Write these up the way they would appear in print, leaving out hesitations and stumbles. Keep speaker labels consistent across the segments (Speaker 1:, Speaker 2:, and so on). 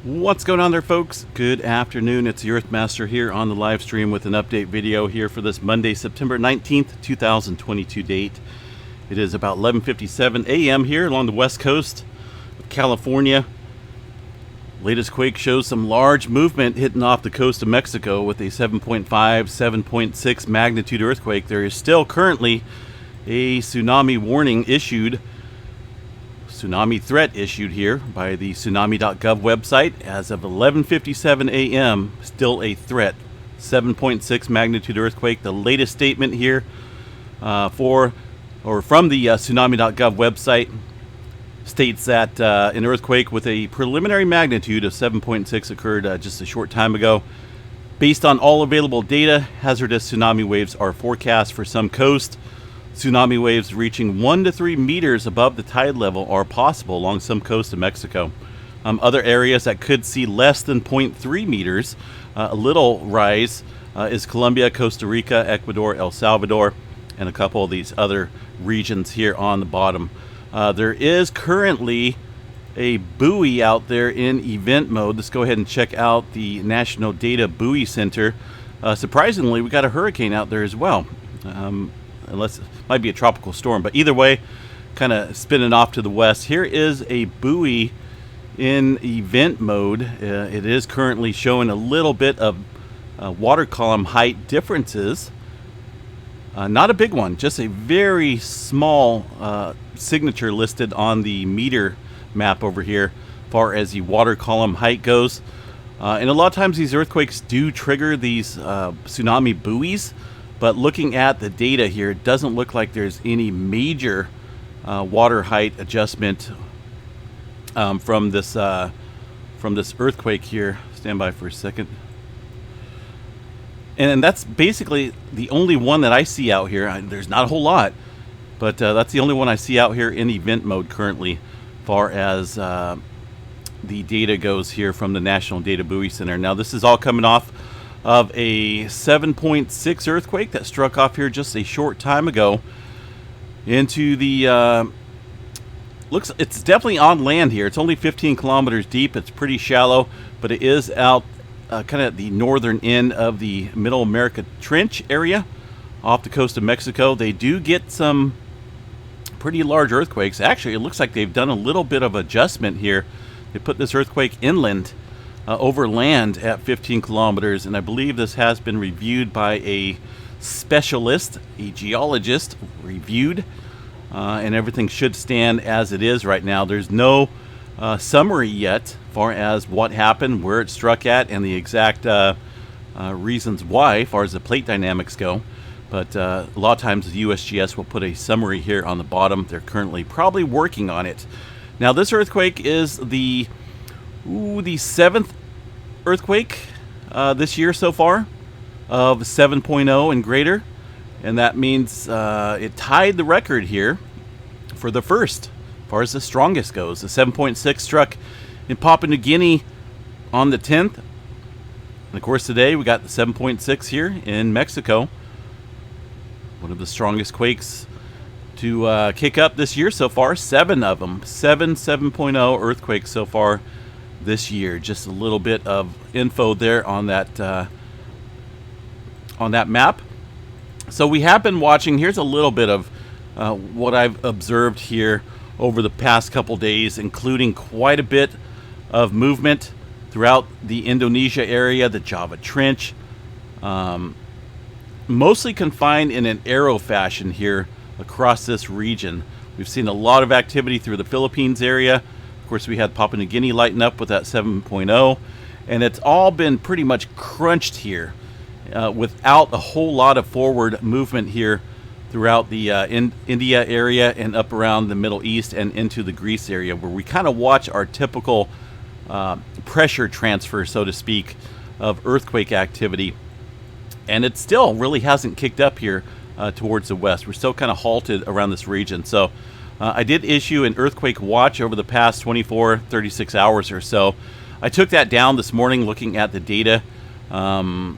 Speaker 1: What's going on there, folks? Good afternoon. It's the Earthmaster here on the live stream with an update video here for this Monday, September 19th, 2022 date. It is about 11:57 a.m. here along the west coast of California. Latest quake shows some large movement hitting off the coast of Mexico with a 7.5, 7.6 magnitude earthquake. There is still currently a tsunami warning issued. Tsunami threat issued here by the tsunami.gov website as of 11:57 a.m. Still a threat. 7.6 magnitude earthquake. The latest statement here from the tsunami.gov website states that an earthquake with a preliminary magnitude of 7.6 occurred just a short time ago. Based on all available data, hazardous tsunami waves are forecast for some coast. Tsunami waves reaching 1 to 3 meters above the tide level are possible along some coast of Mexico. Other areas that could see less than 0.3 meters, a little rise, is Colombia, Costa Rica, Ecuador, El Salvador, and a couple of these other regions here on the bottom. There is currently a buoy out there in event mode. Let's go ahead and check out the National Data Buoy Center. Surprisingly, we got a hurricane out there as well. Unless it might be a tropical storm, but either way, kind of spinning off to the west. Here is a buoy in event mode. It is currently showing a little bit of water column height differences. Not a big one, just a very small signature listed on the meter map over here as far as the water column height goes. And a lot of times these earthquakes do trigger these tsunami buoys. But looking at the data here, it doesn't look like there's any major water height adjustment from this earthquake here. Stand by for a second. And that's basically the only one that I see out here. There's not a whole lot, but that's the only one I see out here in event mode currently, as far as the data goes here from the National Data Buoy Center. Now, this is all coming off of a 7.6 earthquake that struck off here just a short time ago into the it's definitely on land here. It's only 15 kilometers deep. It's pretty shallow, but it is out kind of the northern end of the Middle America Trench area off the coast of Mexico. They do get some pretty large earthquakes. Actually, it looks like they've done a little bit of adjustment here. They put this earthquake inland over land at 15 kilometers, and I believe this has been reviewed by a specialist, a geologist, reviewed, and everything should stand as it is right now. There's no summary yet as far as what happened, where it struck at, and the exact reasons why as far as the plate dynamics go. But a lot of times the USGS will put a summary here on the bottom. They're currently probably working on it. Now, this earthquake is the 7th earthquake this year so far of 7.0 and greater, and that means it tied the record here for the first as far as the strongest goes. The 7.6 struck in Papua New Guinea on the 10th, and of course today we got the 7.6 here in Mexico. One of the strongest quakes to kick up this year so far. 7 of them, 7.0 earthquakes so far this year. Just a little bit of info there on that map. So we have been watching. Here's a little bit of what I've observed here over the past couple days, including quite a bit of movement throughout the Indonesia area, the Java Trench, mostly confined in an arrow fashion here across this region. We've seen a lot of activity through the Philippines area. Of course, we had Papua New Guinea lighten up with that 7.0, and it's all been pretty much crunched here without a whole lot of forward movement here throughout the India area and up around the Middle East and into the Greece area, where we kind of watch our typical pressure transfer, so to speak, of earthquake activity. And it still really hasn't kicked up here towards the west. We're still kind of halted around this region. So I did issue an earthquake watch over the past 24, 36 hours or so. I took that down this morning looking at the data. And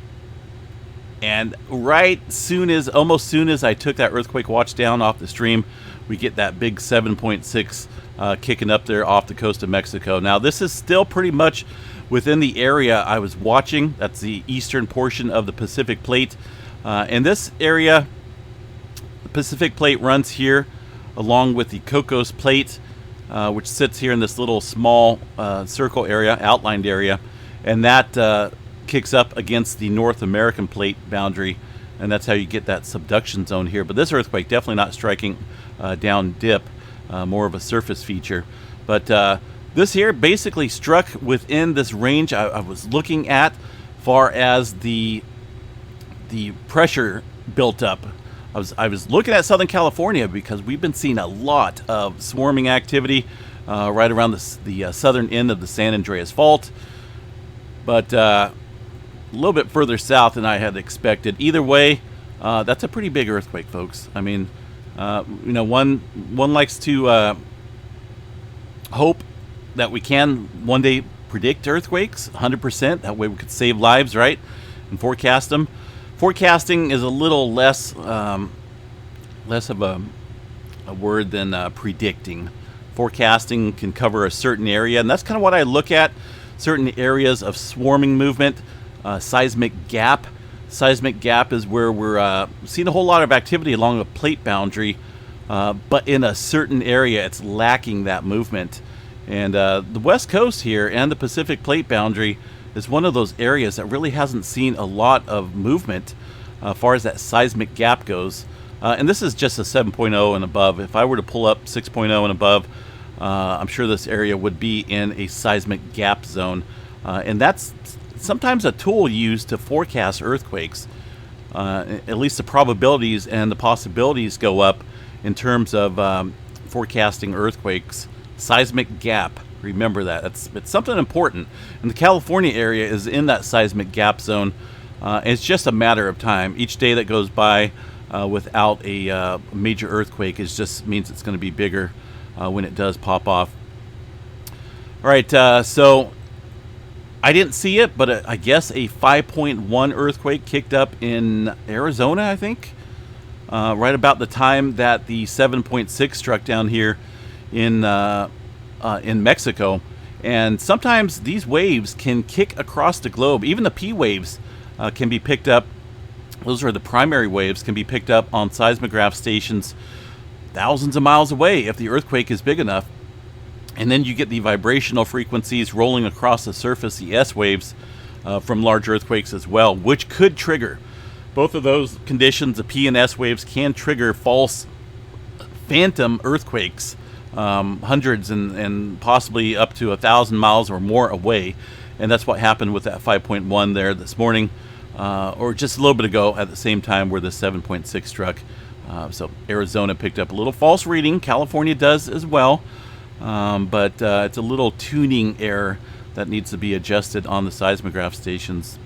Speaker 1: almost soon as I took that earthquake watch down off the stream, we get that big 7.6 kicking up there off the coast of Mexico. Now, this is still pretty much within the area I was watching. That's the eastern portion of the Pacific Plate. And this area, the Pacific Plate runs here along with the Cocos Plate, which sits here in this little small circle area, outlined area. And that kicks up against the North American Plate boundary. And that's how you get that subduction zone here. But this earthquake definitely not striking down dip, more of a surface feature. But this here basically struck within this range I was looking at, far as the pressure built up. I was looking at Southern California because we've been seeing a lot of swarming activity right around the southern end of the San Andreas Fault. But a little bit further south than I had expected. Either way, that's a pretty big earthquake, folks. I mean, you know, one likes to hope that we can one day predict earthquakes 100%. That way we could save lives, right? And forecast them. Forecasting is a little less of a word than predicting. Forecasting can cover a certain area, and that's kind of what I look at. Certain areas of swarming movement. Seismic gap. Seismic gap is where we're seeing a whole lot of activity along the plate boundary, but in a certain area it's lacking that movement. And the West Coast here and the Pacific Plate boundary is one of those areas that really hasn't seen a lot of movement as far as that seismic gap goes. And this is just a 7.0 and above. If I were to pull up 6.0 and above, I'm sure this area would be in a seismic gap zone. And that's sometimes a tool used to forecast earthquakes. At least the probabilities and the possibilities go up in terms of forecasting earthquakes. Seismic gap, remember that. It's something important. And the California area is in that seismic gap zone. It's just a matter of time. Each day that goes by without a major earthquake just means it's going to be bigger when it does pop off. All right, so I didn't see it, but I guess a 5.1 earthquake kicked up in Arizona, I think, right about the time that the 7.6 struck down here in Mexico. And sometimes these waves can kick across the globe. Even the P waves can be picked up. Those are the primary waves, can be picked up on seismograph stations thousands of miles away if the earthquake is big enough. And then you get the vibrational frequencies rolling across the surface, the S waves, from large earthquakes as well, which could trigger. Both of those conditions, the P and S waves, can trigger false phantom earthquakes, hundreds and possibly up to 1,000 miles or more away. And that's what happened with that 5.1 there this morning, or just a little bit ago at the same time where the 7.6 struck. So Arizona picked up a little false reading. California does as well. But it's a little tuning error that needs to be adjusted on the seismograph stations.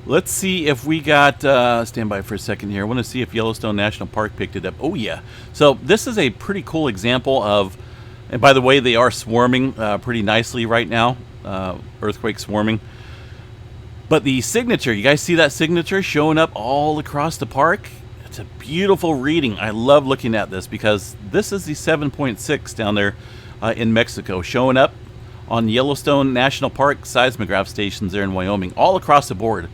Speaker 1: Let's see if we got, stand by for a second here. I want to see if Yellowstone National Park picked it up. Oh yeah. So this is a pretty cool example of, and by the way, they are swarming pretty nicely right now, earthquake swarming. But the signature, you guys see that signature showing up all across the park? It's a beautiful reading. I love looking at this because this is the 7.6 down there in Mexico, showing up on Yellowstone National Park seismograph stations there in Wyoming, all across the board,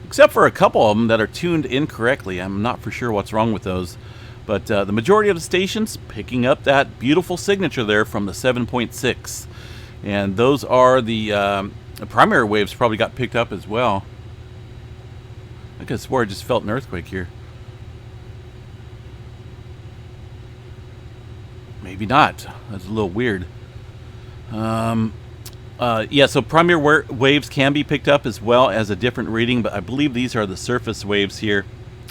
Speaker 1: except for a couple of them that are tuned incorrectly. I'm not for sure what's wrong with those, but the majority of the stations picking up that beautiful signature there from the 7.6, and those are the primary waves probably got picked up as well. I could swear I just felt an earthquake here. Maybe not. That's a little weird. Yeah, so primary waves can be picked up as well as a different reading, but I believe these are the surface waves here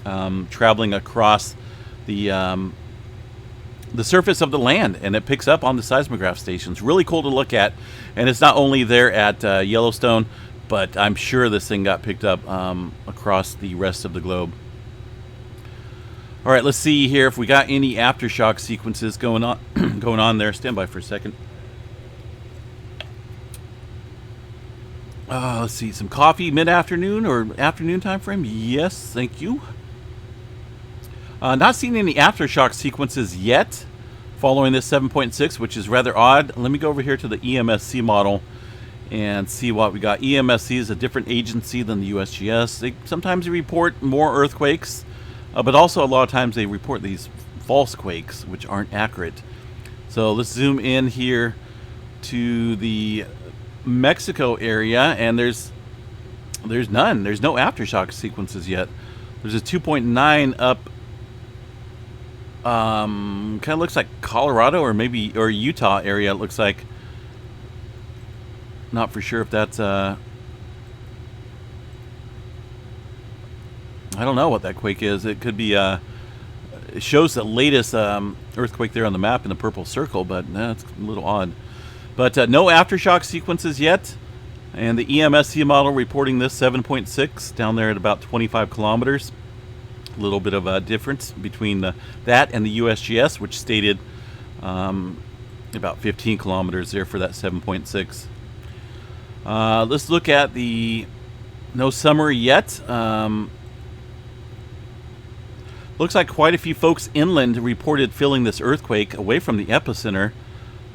Speaker 1: traveling across the surface of the land, and it picks up on the seismograph stations. Really cool to look at, and it's not only there at Yellowstone, but I'm sure this thing got picked up across the rest of the globe. All right, let's see here if we got any aftershock sequences going on going on there. Stand by for a second. Let's see, some coffee mid-afternoon or afternoon time frame. Yes, thank you. Not seeing any aftershock sequences yet following this 7.6, which is rather odd. Let me go over here to the EMSC model and see what we got. EMSC is a different agency than the USGS. They sometimes report more earthquakes, but also a lot of times they report these false quakes, which aren't accurate. So let's zoom in here to the Mexico area, and there's none. There's no aftershock sequences yet. There's a 2.9 up. Kind of looks like Colorado or Utah area. It looks like. Not for sure if that's I don't know what that quake is. It could be it shows the latest earthquake there on the map in the purple circle, but it's a little odd. But no aftershock sequences yet, and the EMSC model reporting this 7.6 down there at about 25 kilometers. A little bit of a difference between that and the USGS, which stated about 15 kilometers there for that 7.6. Let's look at the no summary yet. Looks like quite a few folks inland reported feeling this earthquake away from the epicenter.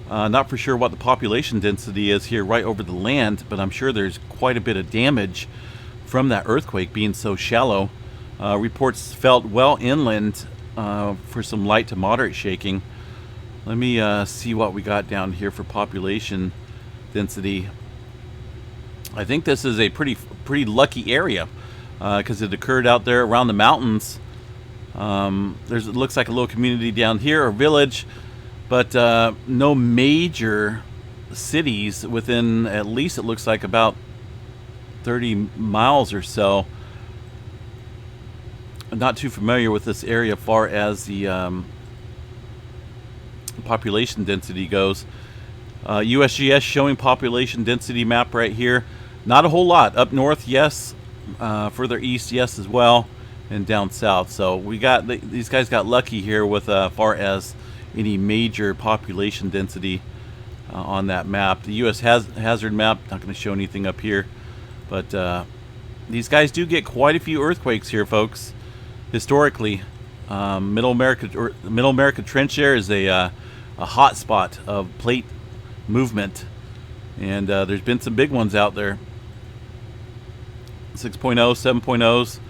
Speaker 1: Not for sure what the population density is here right over the land, but I'm sure there's quite a bit of damage from that earthquake being so shallow. Reports felt well inland for some light to moderate shaking. Let me see what we got down here for population density. I think this is a pretty lucky area because it occurred out there around the mountains. It looks like a little community down here or village, but no major cities within, at least it looks like about 30 miles or so. I'm not too familiar with this area as far as the population density goes. USGS showing population density map right here. Not a whole lot. Up north, yes. Further east, yes as well. And down south. So we got these guys got lucky here with far as any major population density on that map. The U.S. hazard map, not going to show anything up here. But these guys do get quite a few earthquakes here, folks. Historically, Middle America Trench there is a hot spot of plate movement, and there's been some big ones out there. 6.0, 7.0s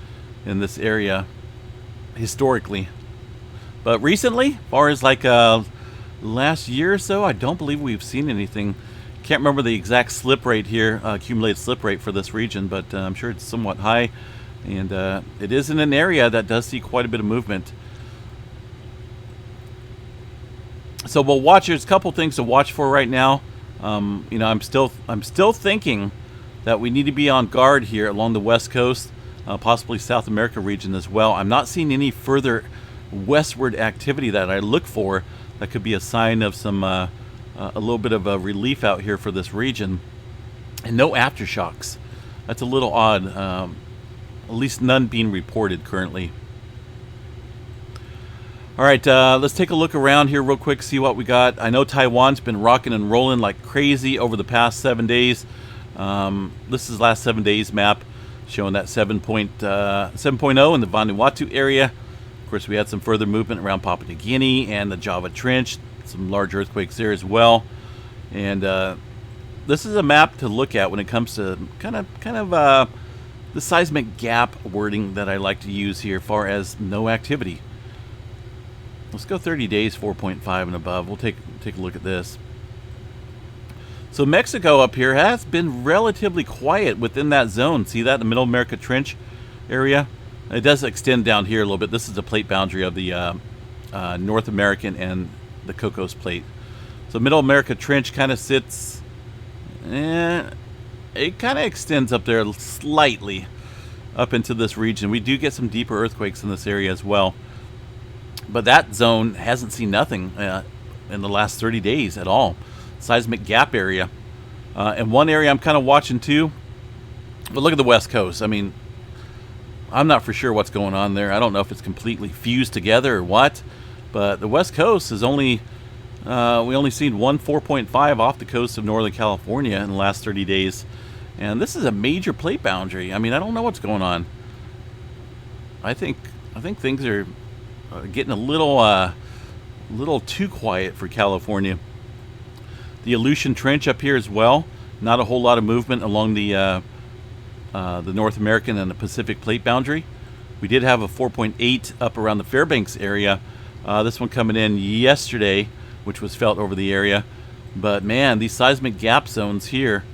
Speaker 1: in this area historically, but recently, as far as like last year or so, I don't believe we've seen anything. Can't remember the exact slip rate here, accumulated slip rate for this region, but I'm sure it's somewhat high. And it is in an area that does see quite a bit of movement. So we'll watch. There's a couple things to watch for right now. I'm still thinking that we need to be on guard here along the west coast, possibly South America region as well. I'm not seeing any further westward activity that I look for that could be a sign of some a little bit of a relief out here for this region, and no aftershocks. That's a little odd. At least none being reported currently. All right, let's take a look around here real quick, see what we got. I know Taiwan's been rocking and rolling like crazy over the past 7 days. This is last 7 days map showing that 7.0 in the Vanuatu area. Of course, we had some further movement around Papua New Guinea and the Java Trench, some large earthquakes there as well. And this is a map to look at when it comes to kind of the seismic gap wording that I like to use here, far as no activity. Let's go 30 days, 4.5 and above. We'll take a look at this. So Mexico up here has been relatively quiet within that zone. See that, the Middle America Trench area? It does extend down here a little bit. This is the plate boundary of the North American and the Cocos plate. So Middle America Trench kind of sits... it kind of extends up there slightly up into this region. We do get some deeper earthquakes in this area as well. But that zone hasn't seen nothing in the last 30 days at all. Seismic gap area. And one area I'm kind of watching too. But look at the west coast. I mean, I'm not for sure what's going on there. I don't know if it's completely fused together or what. But the west coast is only... we only seen one 4.5 off the coast of Northern California in the last 30 days. And this is a major plate boundary. I mean, I don't know what's going on. I think things are getting a little too quiet for California. The Aleutian Trench up here as well. Not a whole lot of movement along the North American and the Pacific Plate boundary. We did have a 4.8 up around the Fairbanks area. This one coming in yesterday, which was felt over the area. But man, these seismic gap zones here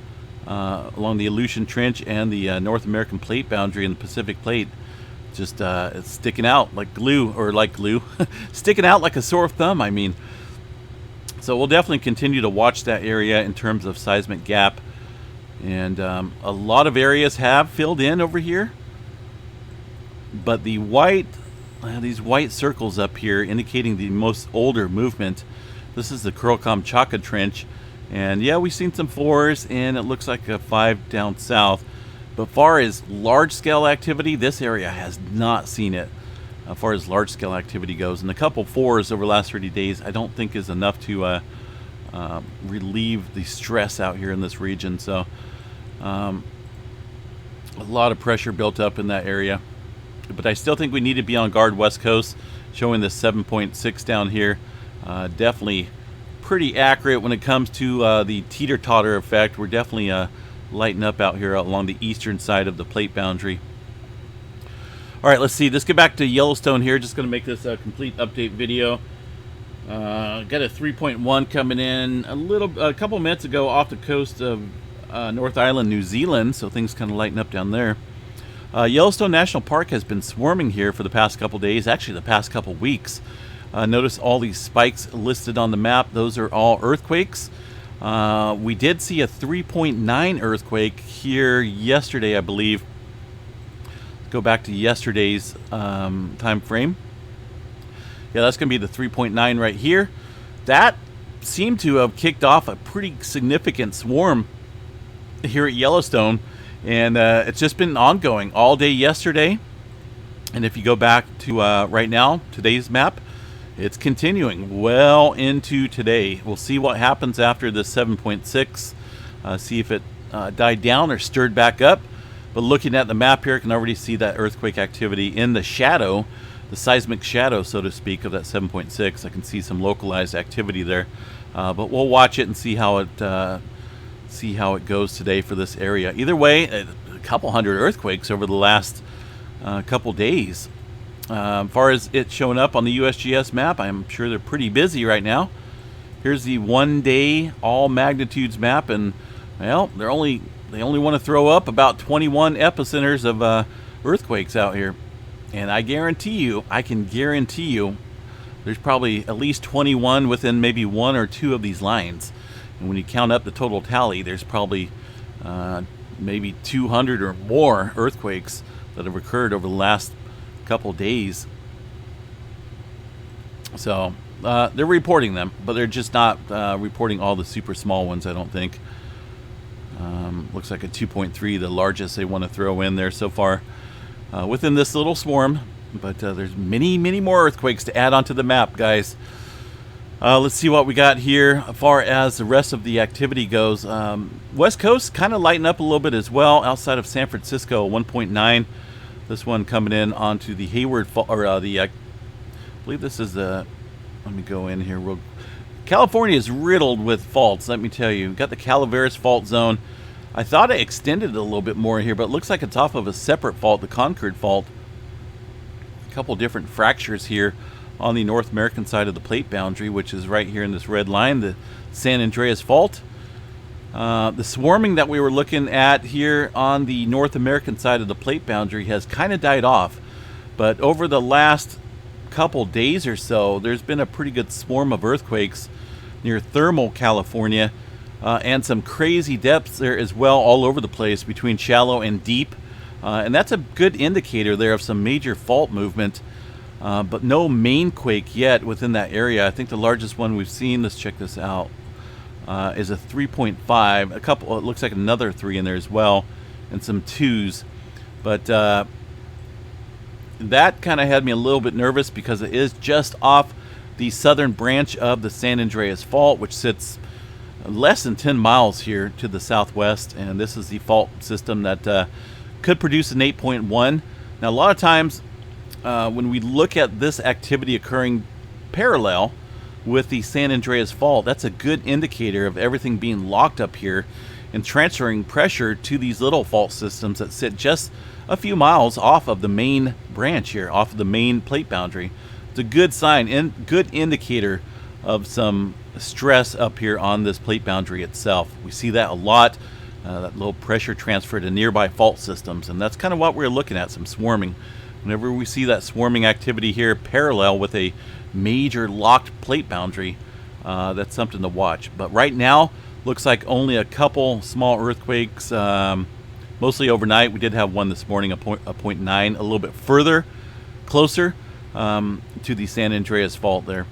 Speaker 1: along the Aleutian Trench and the North American Plate boundary and the Pacific Plate, just it's sticking out like glue, sticking out like a sore thumb, I mean. So we'll definitely continue to watch that area in terms of seismic gap. And a lot of areas have filled in over here. But the these white circles up here indicating the most older movement. This is the Kuril-Kamchatka Trench. And yeah, we've seen some 4s, and it looks like a 5 down south. But far as large-scale activity, this area has not seen it. As far as large-scale activity goes, and a couple 4s over the last 30 days, I don't think is enough to relieve the stress out here in this region. So a lot of pressure built up in that area. But I still think we need to be on guard west coast, showing the 7.6 down here. Definitely pretty accurate when it comes to the teeter-totter effect. We're definitely lighting up out here along the eastern side of the plate boundary. All right, let's see. Let's get back to Yellowstone here. Just going to make this a complete update video. Got a 3.1 coming in a couple minutes ago off the coast of North Island, New Zealand. So things kind of lighten up down there. Yellowstone National Park has been swarming here for the past couple days, actually the past couple weeks. Notice all these spikes listed on the map. Those are all earthquakes. We did see a 3.9 earthquake here yesterday, I believe. Let's go back to yesterday's time frame. Yeah, that's going to be the 3.9 right here. That seemed to have kicked off a pretty significant swarm here at Yellowstone. And it's just been ongoing all day yesterday. And if you go back to right now, today's map, it's continuing well into today. We'll see what happens after the 7.6. See if it died down or stirred back up. But looking at the map here, I can already see that earthquake activity in the shadow, the seismic shadow, so to speak, of that 7.6. I can see some localized activity there. But we'll watch it and see how it goes today for this area. Either way, a couple hundred earthquakes over the last couple days. As far as it showing up on the USGS map, I'm sure they're pretty busy right now. Here's the one-day all magnitudes map, and well, they only want to throw up about 21 epicenters of earthquakes out here. And I can guarantee you, there's probably at least 21 within maybe one or two of these lines. And when you count up the total tally, there's probably maybe 200 or more earthquakes that have occurred over the last couple days. So they're reporting them, but they're just not reporting all the super small ones, I don't think. Looks like a 2.3, the largest they want to throw in there so far within this little swarm. But there's many, many more earthquakes to add onto the map, guys. Let's see what we got here as far as the rest of the activity goes. West Coast kind of lighten up a little bit as well outside of San Francisco, 1.9. This one coming in onto the Hayward Fault, or I believe this is the, let me go in here. California is riddled with faults, let me tell you. We've got the Calaveras Fault Zone. I thought it extended a little bit more here, but it looks like it's off of a separate fault, the Concord Fault. A couple different fractures here on the North American side of the plate boundary, which is right here in this red line, the San Andreas Fault. The swarming that we were looking at here on the North American side of the plate boundary has kind of died off. But over the last couple days or so, there's been a pretty good swarm of earthquakes near thermal California, and some crazy depths there as well all over the place between shallow and deep. And that's a good indicator there of some major fault movement. But no main quake yet within that area. I think the largest one we've seen, let's check this out, is a 3.5. A couple, it looks like another 3 in there as well, and some 2s. But that kind of had me a little bit nervous because it is just off the southern branch of the San Andreas Fault, which sits less than 10 miles here to the southwest. And this is the fault system that could produce an 8.1. Now, a lot of times, when we look at this activity occurring parallel with the San Andreas Fault, that's a good indicator of everything being locked up here and transferring pressure to these little fault systems that sit just a few miles off of the main branch here, off of the main plate boundary. It's a good sign and good indicator of some stress up here on this plate boundary itself. We see that a lot, that low pressure transfer to nearby fault systems, and that's kind of what we're looking at, some swarming. Whenever we see that swarming activity here parallel with a major locked plate boundary, that's something to watch. But right now, looks like only a couple small earthquakes, mostly overnight. We did have one this morning, a 0.9, a little bit further, closer to the San Andreas Fault there.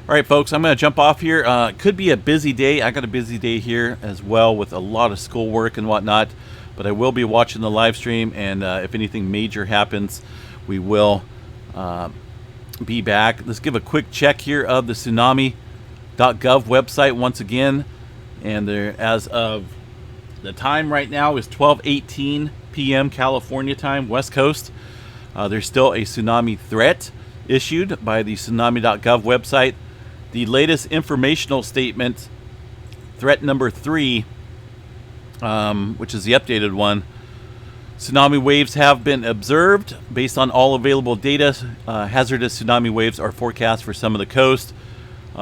Speaker 1: All right, folks, I'm going to jump off here. It could be a busy day. I got a busy day here as well with a lot of schoolwork and whatnot. But I will be watching the live stream, and if anything major happens, we will be back. Let's give a quick check here of the tsunami.gov website once again. And there, as of the time right now is 12:18 p.m. California time, West Coast. There's still a tsunami threat issued by the tsunami.gov website. The latest informational statement, threat number 3, which is the updated one. Tsunami waves have been observed. Based on all available data, hazardous tsunami waves are forecast for some of the coast.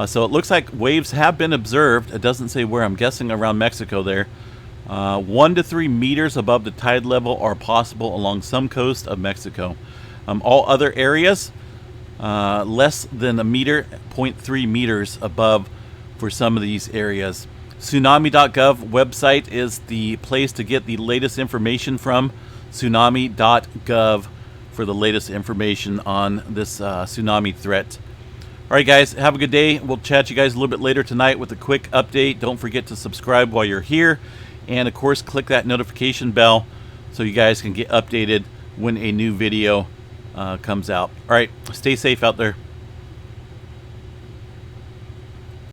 Speaker 1: So it looks like waves have been observed. It doesn't say where. I'm guessing around Mexico there. 1 to 3 meters above the tide level are possible along some coast of Mexico. All other areas, less than a meter, 0.3 meters above for some of these areas. Tsunami.gov website is the place to get the latest information from. Tsunami.gov for the latest information on this tsunami threat. All right, guys, have a good day. We'll chat you guys a little bit later tonight with a quick update. Don't forget to subscribe while you're here. And, of course, click that notification bell so you guys can get updated when a new video comes out. All right, stay safe out there.